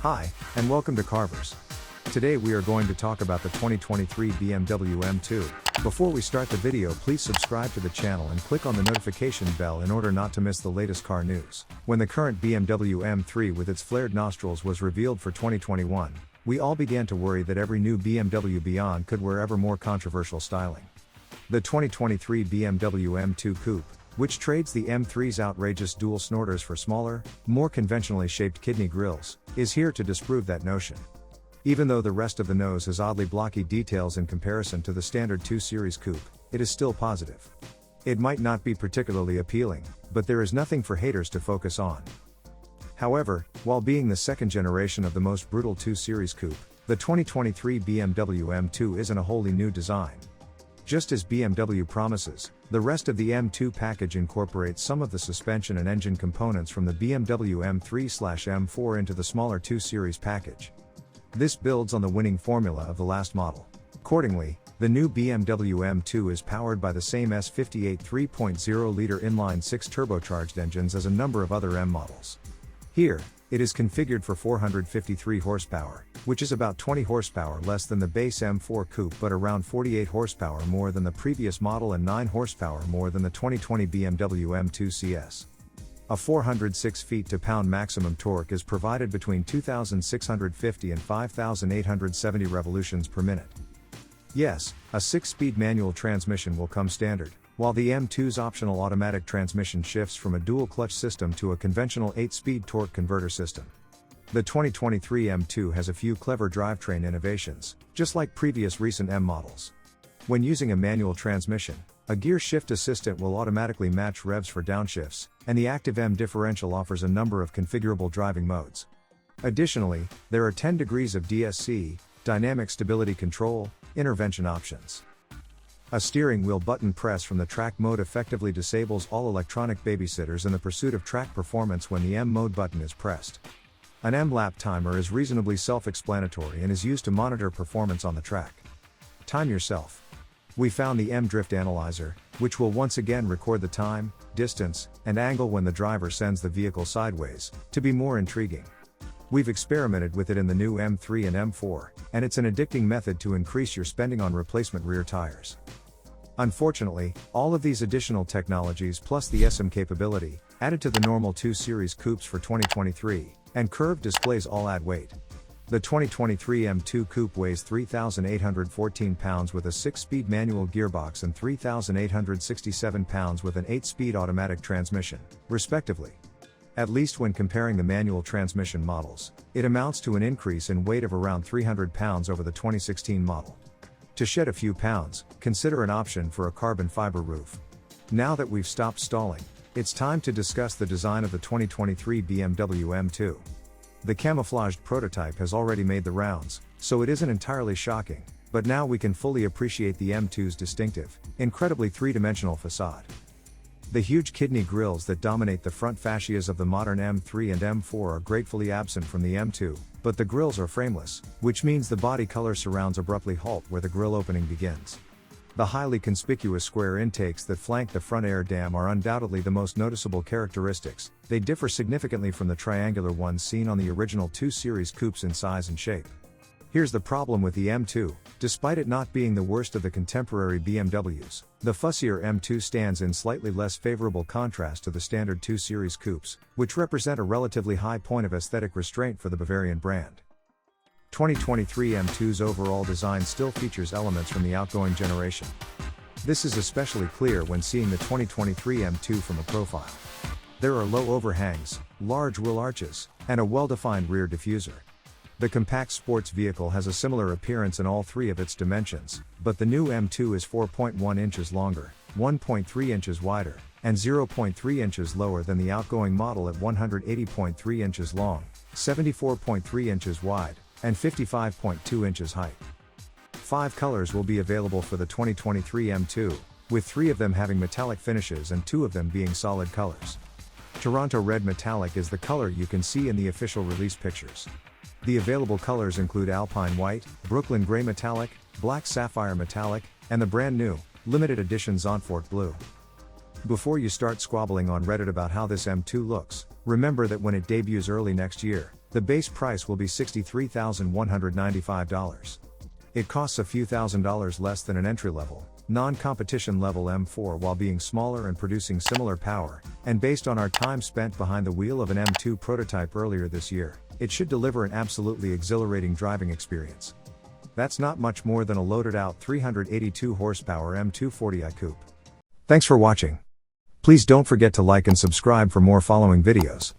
Hi, and welcome to Carvers. Today we are going to talk about the 2023 BMW M2. Before we start the video, please subscribe to the channel and click on the notification bell in order not to miss the latest car news. When the current BMW M3 with its flared nostrils was revealed for 2021, we all began to worry that every new BMW Beyond could wear ever more controversial styling. The 2023 BMW M2 Coupe, which trades the M3's outrageous dual snorters for smaller, more conventionally shaped kidney grills, is here to disprove that notion. Even though the rest of the nose has oddly blocky details in comparison to the standard 2 Series Coupe, it is still positive. It might not be particularly appealing, but there is nothing for haters to focus on. However, while being the second generation of the most brutal 2 Series Coupe, the 2023 BMW M2 isn't a wholly new design. Just as BMW promises, the rest of the M2 package incorporates some of the suspension and engine components from the BMW M3/M4 into the smaller 2 Series package. This builds on the winning formula of the last model. Accordingly, the new BMW M2 is powered by the same S58 3.0-liter inline-six turbocharged engines as a number of other M models. Here, it is configured for 453 horsepower, which is about 20 horsepower less than the base M4 Coupe but around 48 horsepower more than the previous model and 9 horsepower more than the 2020 BMW M2 CS. A 406 feet-to-pound maximum torque is provided between 2,650 and 5,870 revolutions per minute. Yes, a 6-speed manual transmission will come standard, while the M2's optional automatic transmission shifts from a dual-clutch system to a conventional 8-speed torque converter system. The 2023 M2 has a few clever drivetrain innovations, just like previous recent M models. When using a manual transmission, a gear shift assistant will automatically match revs for downshifts, and the active M differential offers a number of configurable driving modes. Additionally, there are 10 degrees of DSC, dynamic stability control, intervention options. A steering wheel button press from the track mode effectively disables all electronic babysitters in the pursuit of track performance when the M mode button is pressed. An M lap timer is reasonably self-explanatory and is used to monitor performance on the track. Time yourself. We found the M Drift Analyzer, which will once again record the time, distance, and angle when the driver sends the vehicle sideways, to be more intriguing. We've experimented with it in the new M3 and M4, and it's an addicting method to increase your spending on replacement rear tires. Unfortunately, all of these additional technologies plus the SM capability, added to the normal 2 Series Coupes for 2023, and curved displays all add weight. The 2023 M2 Coupe weighs 3,814 pounds with a 6-speed manual gearbox and 3,867 pounds with an 8-speed automatic transmission, respectively. At least when comparing the manual transmission models, it amounts to an increase in weight of around 300 pounds over the 2016 model. To shed a few pounds, consider an option for a carbon fiber roof. Now that we've stopped stalling, it's time to discuss the design of the 2023 BMW M2. The camouflaged prototype has already made the rounds, so it isn't entirely shocking, but now we can fully appreciate the M2's distinctive, incredibly three-dimensional facade. The huge kidney grills that dominate the front fascias of the modern M3 and M4 are gratefully absent from the M2, but the grills are frameless, which means the body color surrounds abruptly halt where the grille opening begins. The highly conspicuous square intakes that flank the front air dam are undoubtedly the most noticeable characteristics. They differ significantly from the triangular ones seen on the original 2 Series Coupes in size and shape. Here's the problem with the M2, despite it not being the worst of the contemporary BMWs, the fussier M2 stands in slightly less favorable contrast to the standard 2 Series Coupes, which represent a relatively high point of aesthetic restraint for the Bavarian brand. 2023 M2's overall design still features elements from the outgoing generation. This is especially clear when seeing the 2023 M2 from a profile. There are low overhangs, large wheel arches, and a well-defined rear diffuser. The compact sports vehicle has a similar appearance in all three of its dimensions, but the new M2 is 4.1 inches longer, 1.3 inches wider, and 0.3 inches lower than the outgoing model at 180.3 inches long, 74.3 inches wide, and 55.2 inches height. 5 colors will be available for the 2023 M2, with 3 of them having metallic finishes and 2 of them being solid colors. Toronto Red Metallic is the color you can see in the official release pictures. The available colors include Alpine White, Brooklyn Gray Metallic, Black Sapphire Metallic, and the brand new, limited edition Zonfort Blue. Before you start squabbling on Reddit about how this M2 looks, remember that when it debuts early next year, The base price will be $63,195. It costs a few $1,000s less than an entry-level, non-competition level M4 while being smaller and producing similar power, and based on our time spent behind the wheel of an M2 prototype earlier this year, it should deliver an absolutely exhilarating driving experience. That's not much more than a loaded-out 382 horsepower M240i coupe. Thanks for watching. Please don't forget to like and subscribe for more following videos.